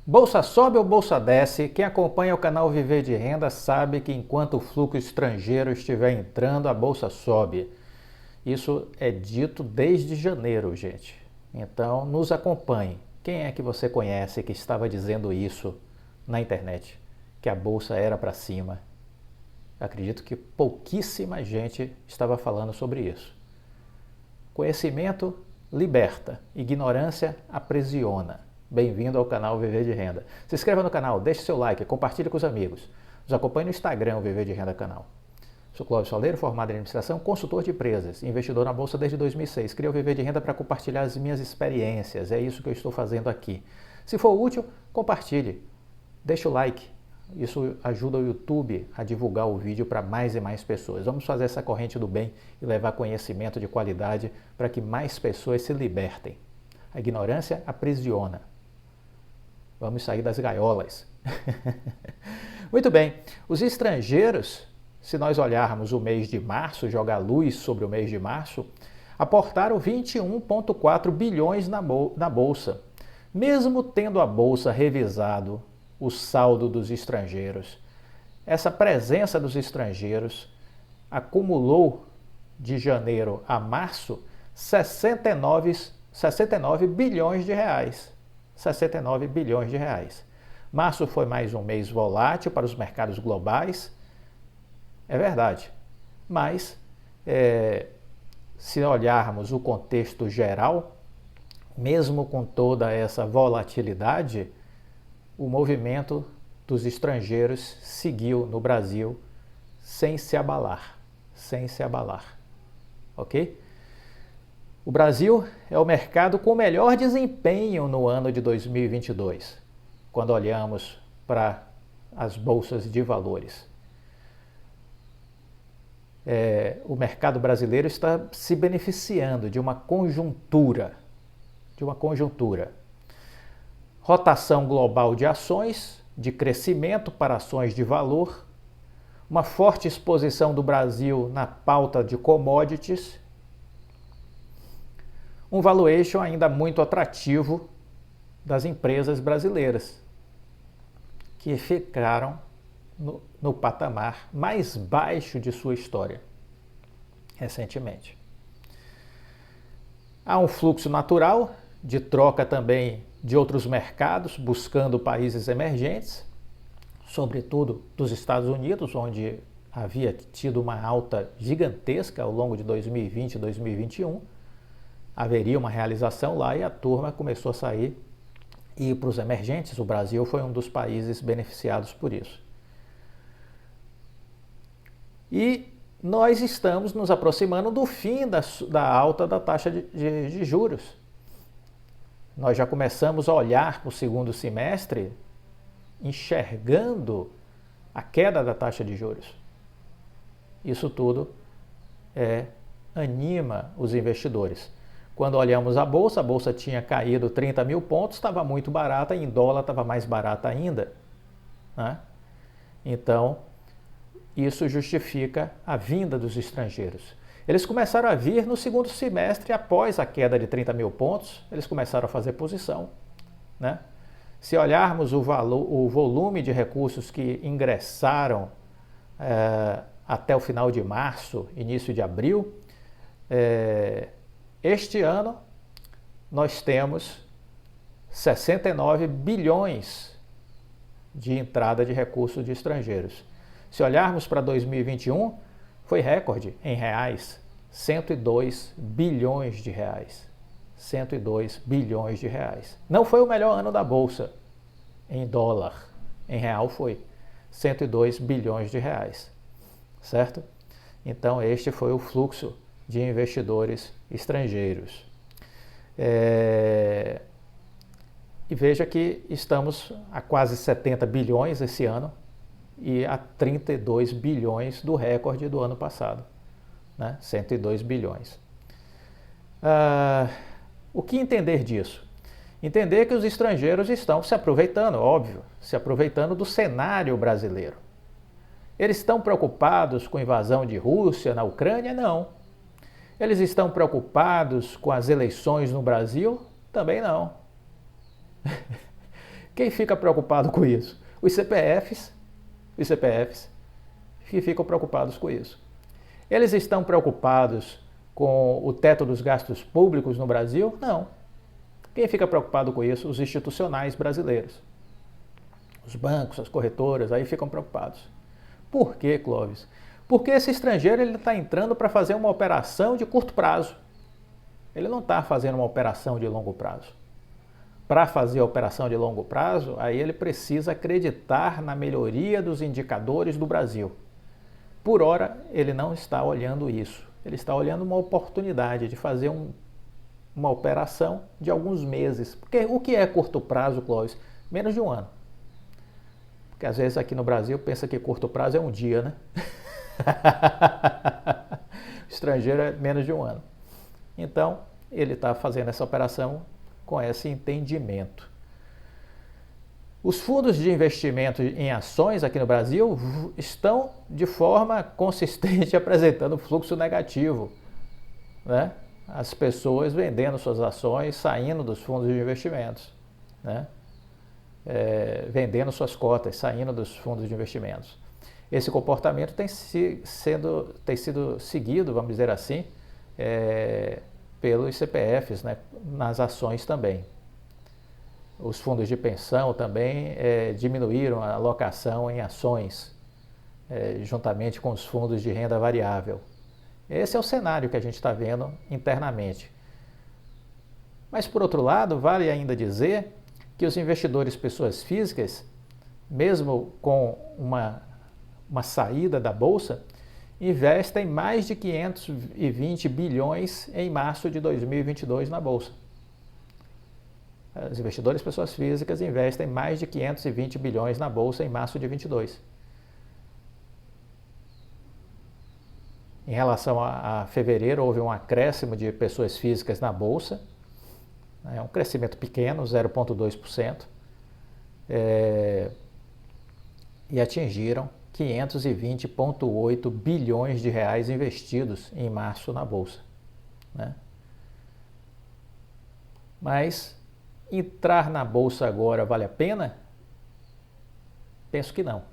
Bolsa sobe ou bolsa desce? Quem acompanha o canal Viver de Renda sabe que enquanto o fluxo estrangeiro estiver entrando, a bolsa sobe. Isso é dito desde janeiro, gente. Então, nos acompanhe. Quem é que você conhece que estava dizendo isso na internet? Que a bolsa era para cima? Acredito que pouquíssima gente estava falando sobre isso. Conhecimento liberta, ignorância aprisiona. Bem-vindo ao canal Viver de Renda. Se inscreva no canal, deixe seu like, compartilhe com os amigos. Nos acompanhe no Instagram, Viver de Renda Canal. Sou Clóvis Soleiro, formado em administração, consultor de empresas, investidor na Bolsa desde 2006. Criei o Viver de Renda para compartilhar as minhas experiências. É isso que eu estou fazendo aqui. Se for útil, compartilhe. Deixe o like. Isso ajuda o YouTube a divulgar o vídeo para mais e mais pessoas. Vamos fazer essa corrente do bem e levar conhecimento de qualidade para que mais pessoas se libertem. A ignorância aprisiona. Vamos sair das gaiolas. Muito bem. Os estrangeiros, se nós olharmos o mês de março, jogar luz sobre o mês de março, aportaram 21,4 bilhões na Bolsa. Mesmo tendo a Bolsa revisado o saldo dos estrangeiros, essa presença dos estrangeiros acumulou de janeiro a março 69 bilhões de reais. 69 bilhões de reais. Março foi mais um mês volátil para os mercados globais, é verdade, mas se olharmos o contexto geral, mesmo com toda essa volatilidade, o movimento dos estrangeiros seguiu no Brasil sem se abalar, ok? O Brasil é o mercado com melhor desempenho no ano de 2022, quando olhamos para as bolsas de valores. O mercado brasileiro está se beneficiando de uma conjuntura. Rotação global de ações, de crescimento para ações de valor, uma forte exposição do Brasil na pauta de commodities, um valuation ainda muito atrativo das empresas brasileiras, que ficaram no patamar mais baixo de sua história recentemente. Há um fluxo natural de troca também de outros mercados, buscando países emergentes, sobretudo dos Estados Unidos, onde havia tido uma alta gigantesca ao longo de 2020 e 2021. Haveria uma realização lá e a turma começou a sair e ir para os emergentes. O Brasil foi um dos países beneficiados por isso. E nós estamos nos aproximando do fim da alta da taxa de juros. Nós já começamos a olhar para o segundo semestre enxergando a queda da taxa de juros. Isso tudo anima os investidores. Quando olhamos a bolsa tinha caído 30 mil pontos, estava muito barata, em dólar estava mais barata ainda, né? Então, isso justifica a vinda dos estrangeiros. Eles começaram a vir no segundo semestre, após a queda de 30 mil pontos, eles começaram a fazer posição, né? Se olharmos o volume de recursos que ingressaram até o final de março, início de abril, este ano nós temos 69 bilhões de entrada de recursos de estrangeiros. Se olharmos para 2021, foi recorde em reais, 102 bilhões de reais. 102 bilhões de reais. Não foi o melhor ano da Bolsa em dólar, em real foi 102 bilhões de reais, certo? Então este foi o fluxo de investidores estrangeiros. E veja que estamos a quase 70 bilhões esse ano e a 32 bilhões do recorde do ano passado, né? 102 bilhões. O que entender disso? Entender que os estrangeiros estão se aproveitando, óbvio, se aproveitando do cenário brasileiro. Eles estão preocupados com a invasão de Rússia na Ucrânia? Não. Eles estão preocupados com as eleições no Brasil? Também não. Quem fica preocupado com isso? Os CPFs que ficam preocupados com isso. Eles estão preocupados com o teto dos gastos públicos no Brasil? Não. Quem fica preocupado com isso? Os institucionais brasileiros. Os bancos, as corretoras, aí ficam preocupados. Por quê, Clóvis? Porque esse estrangeiro está entrando para fazer uma operação de curto prazo. Ele não está fazendo uma operação de longo prazo. Para fazer a operação de longo prazo, aí ele precisa acreditar na melhoria dos indicadores do Brasil. Por hora, ele não está olhando isso. Ele está olhando uma oportunidade de fazer uma operação de alguns meses. Porque o que é curto prazo, Clóvis? Menos de um ano. Porque às vezes aqui no Brasil pensa que curto prazo é um dia, né? O estrangeiro é menos de um ano. Então, ele está fazendo essa operação com esse entendimento. Os fundos de investimento em ações aqui no Brasil estão de forma consistente apresentando fluxo negativo, né? As pessoas vendendo suas ações, saindo dos fundos de investimentos, né? Vendendo suas cotas, saindo dos fundos de investimentos. Esse comportamento tem sido seguido, vamos dizer assim, pelos CPFs, né? Nas ações também. Os fundos de pensão também diminuíram a alocação em ações, juntamente com os fundos de renda variável. Esse é o cenário que a gente está vendo internamente. Mas, por outro lado, vale ainda dizer que os investidores pessoas físicas, mesmo com uma saída da Bolsa, investem mais de 520 bilhões em março de 2022 na Bolsa. Os investidores pessoas físicas investem mais de 520 bilhões na Bolsa em março de 2022. Em relação a fevereiro, houve um acréscimo de pessoas físicas na Bolsa, um crescimento pequeno, 0,2%, e atingiram 520,8 bilhões de reais investidos em março na Bolsa, né? Mas entrar na Bolsa agora vale a pena? Penso que não.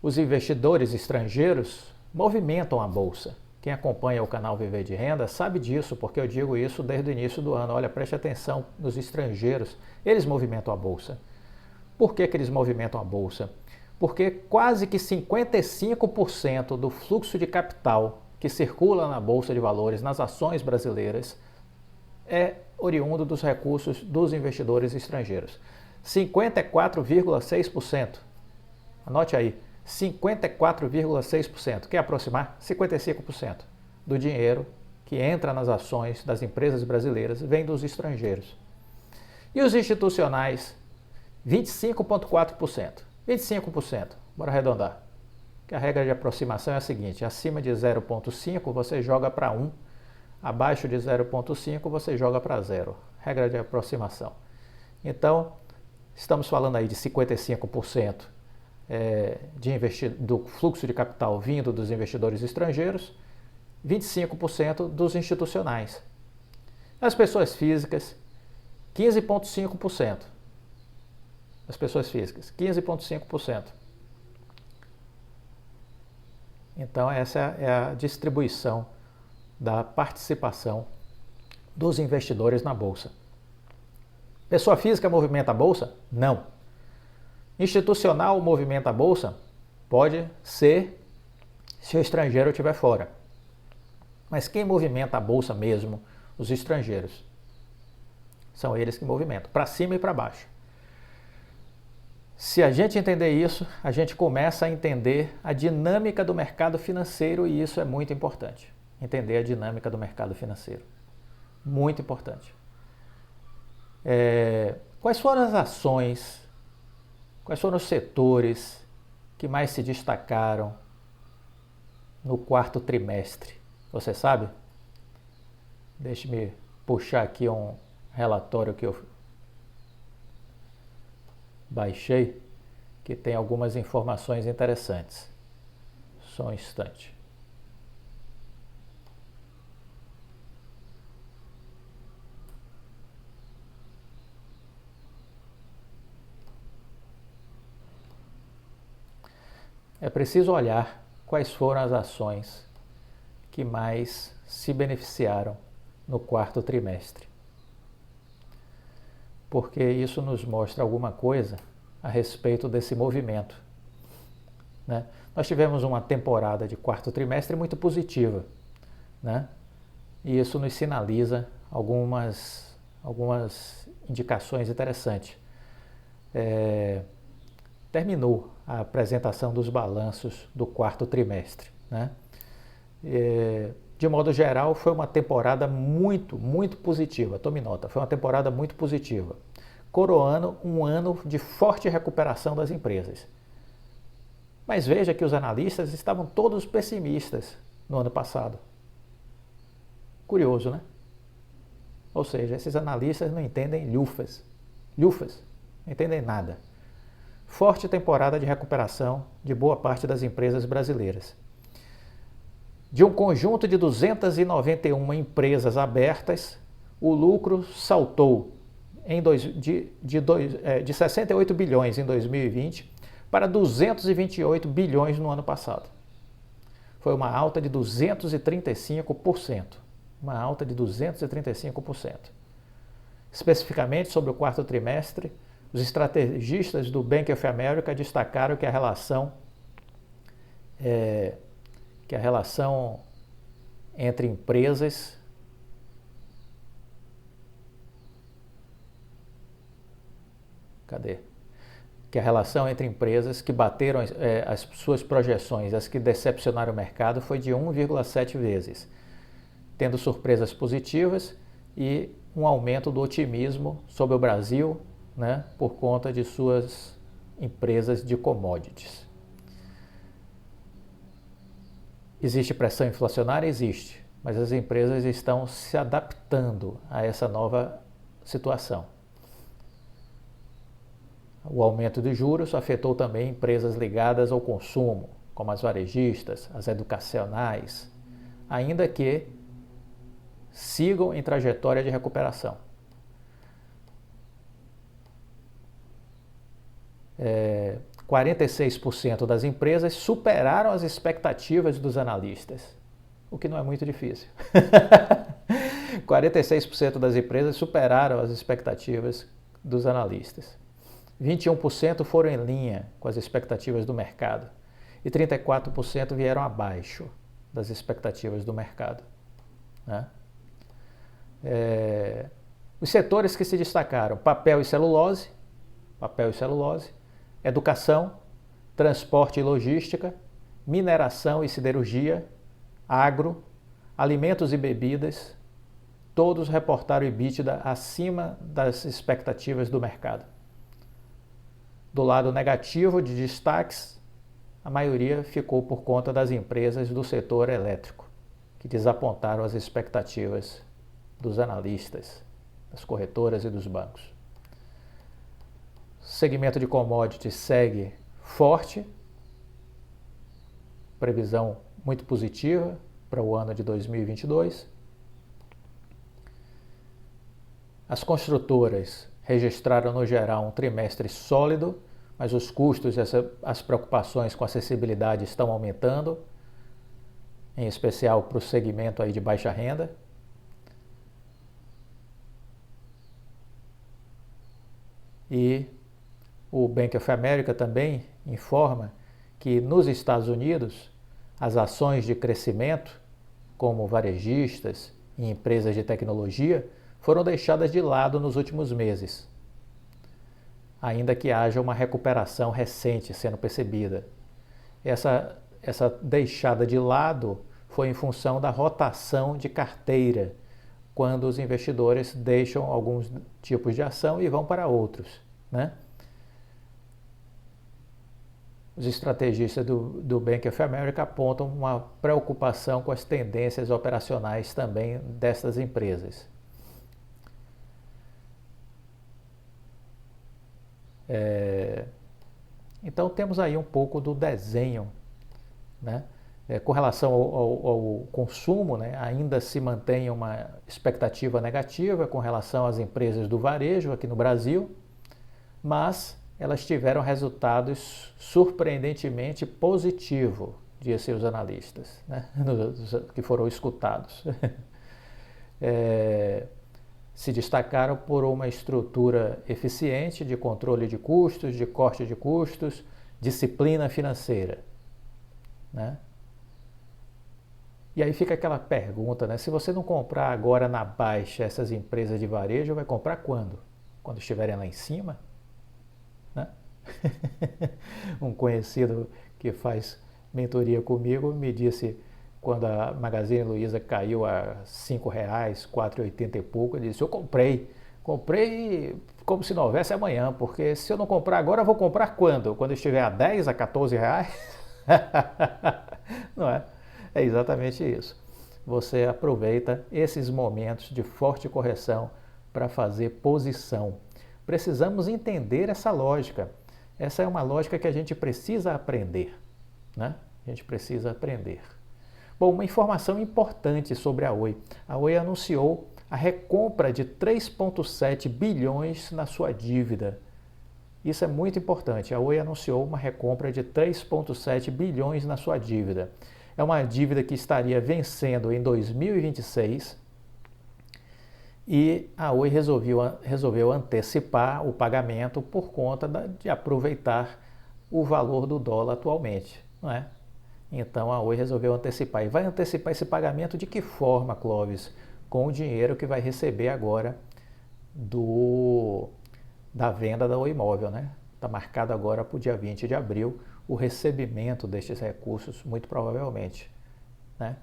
Os investidores estrangeiros movimentam a Bolsa. Quem acompanha o canal Viver de Renda sabe disso, porque eu digo isso desde o início do ano. Olha, preste atenção nos estrangeiros, eles movimentam a Bolsa. Por que eles movimentam a Bolsa? Porque quase que 55% do fluxo de capital que circula na Bolsa de Valores, nas ações brasileiras, é oriundo dos recursos dos investidores estrangeiros. 54,6%. Anote aí, 54,6%. Quer aproximar? 55% do dinheiro que entra nas ações das empresas brasileiras vem dos estrangeiros. E os institucionais, 25,4%. 25%. Bora arredondar. Que a regra de aproximação é a seguinte: acima de 0,5 você joga para 1, abaixo de 0,5 você joga para 0. Regra de aproximação. Então, estamos falando aí de 55% do fluxo de capital vindo dos investidores estrangeiros, 25% dos institucionais. As pessoas físicas, 15,5%. As pessoas físicas, 15,5%. Então, essa é a distribuição da participação dos investidores na Bolsa. Pessoa física movimenta a Bolsa? Não. Institucional movimenta a Bolsa? Pode ser se o estrangeiro estiver fora. Mas quem movimenta a Bolsa mesmo? Os estrangeiros. São eles que movimentam, para cima e para baixo. Se a gente entender isso, a gente começa a entender a dinâmica do mercado financeiro, e isso é muito importante. Entender a dinâmica do mercado financeiro. Muito importante. Quais foram as ações, quais foram os setores que mais se destacaram no quarto trimestre? Você sabe? Deixe-me puxar aqui um relatório que eu baixei, que tem algumas informações interessantes. Só um instante. é preciso olhar quais foram as ações que mais se beneficiaram no quarto trimestre, porque isso nos mostra alguma coisa a respeito desse movimento, né? Nós tivemos uma temporada de quarto trimestre muito positiva, né? E isso nos sinaliza algumas indicações interessantes. Terminou a apresentação dos balanços do quarto trimestre, né? De modo geral, foi uma temporada muito positiva. Tome nota, foi uma temporada muito positiva, coroando um ano de forte recuperação das empresas. Mas veja que os analistas estavam todos pessimistas no ano passado. Curioso, né? Ou seja, esses analistas não entendem lhufas, não entendem nada. Forte temporada de recuperação de boa parte das empresas brasileiras. De um conjunto de 291 empresas abertas, o lucro saltou de 68 bilhões em 2020 para 228 bilhões no ano passado. Foi uma alta de 235%. Uma alta de 235%. Especificamente sobre o quarto trimestre, os estrategistas do Bank of America destacaram que a relação entre empresas que a relação entre empresas que bateram as suas projeções, as que decepcionaram o mercado, foi de 1,7 vezes, tendo surpresas positivas e um aumento do otimismo sobre o Brasil, né, por conta de suas empresas de commodities. Existe pressão inflacionária? Existe, mas as empresas estão se adaptando a essa nova situação. O aumento de juros afetou também empresas ligadas ao consumo, como as varejistas, as educacionais, ainda que sigam em trajetória de recuperação. 46% das empresas superaram as expectativas dos analistas, o que não é muito difícil. 46% das empresas superaram as expectativas dos analistas. 21% foram em linha com as expectativas do mercado e 34% vieram abaixo das expectativas do mercado, né? Os setores que se destacaram: papel e celulose, educação, transporte e logística, mineração e siderurgia, agro, alimentos e bebidas, todos reportaram EBITDA acima das expectativas do mercado. Do lado negativo de destaques, a maioria ficou por conta das empresas do setor elétrico, que desapontaram as expectativas dos analistas, das corretoras e dos bancos. O segmento de commodities segue forte, previsão muito positiva para o ano de 2022. As construtoras registraram no geral um trimestre sólido, mas os custos e as preocupações com acessibilidade estão aumentando, em especial para o segmento aí de baixa renda. E o Bank of America também informa que nos Estados Unidos as ações de crescimento, como varejistas e empresas de tecnologia, foram deixadas de lado nos últimos meses, ainda que haja uma recuperação recente sendo percebida. Essa deixada de lado foi em função da rotação de carteira, quando os investidores deixam alguns tipos de ação e vão para outros, né? Os estrategistas do Bank of America apontam uma preocupação com as tendências operacionais também dessas empresas. Então temos aí um pouco do desenho, né? Com relação ao consumo, né, ainda se mantém uma expectativa negativa com relação às empresas do varejo aqui no Brasil, mas elas tiveram resultados surpreendentemente positivos, dizem os analistas, né? Que foram escutados. Se destacaram por uma estrutura eficiente de controle de custos, de corte de custos, disciplina financeira, né? E aí fica aquela pergunta, né? Se você não comprar agora na baixa essas empresas de varejo, vai comprar quando? Quando estiverem lá em cima? Né? Um conhecido que faz mentoria comigo me disse, quando a Magazine Luiza caiu a R$ 5, 4,80 e pouco, ele disse, eu comprei como se não houvesse amanhã, porque se eu não comprar agora, eu vou comprar quando? Quando estiver a 10, a 14 reais? Não é? É exatamente isso. Você aproveita esses momentos de forte correção para fazer posição. Precisamos entender essa lógica. Essa é uma lógica que a gente precisa aprender, né? A gente precisa aprender. Bom, uma informação importante sobre a Oi. A Oi anunciou a recompra de 3,7 bilhões na sua dívida. Isso é muito importante. A Oi anunciou uma recompra de 3,7 bilhões na sua dívida. É uma dívida que estaria vencendo em 2026 e a Oi resolveu antecipar o pagamento por conta de aproveitar o valor do dólar atualmente, não é? Então a Oi resolveu antecipar. E vai antecipar esse pagamento de que forma, Clóvis? Com o dinheiro que vai receber agora da venda da Oi Imóvel, né? Está marcado agora para o dia 20 de abril o recebimento destes recursos, muito provavelmente, né?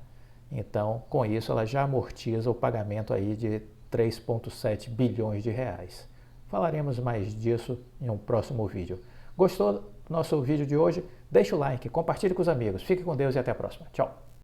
Então, com isso, ela já amortiza o pagamento aí de 3,7 bilhões de reais. Falaremos mais disso em um próximo vídeo. Gostou do nosso vídeo de hoje? Deixa o like, compartilhe com os amigos. Fique com Deus e até a próxima. Tchau!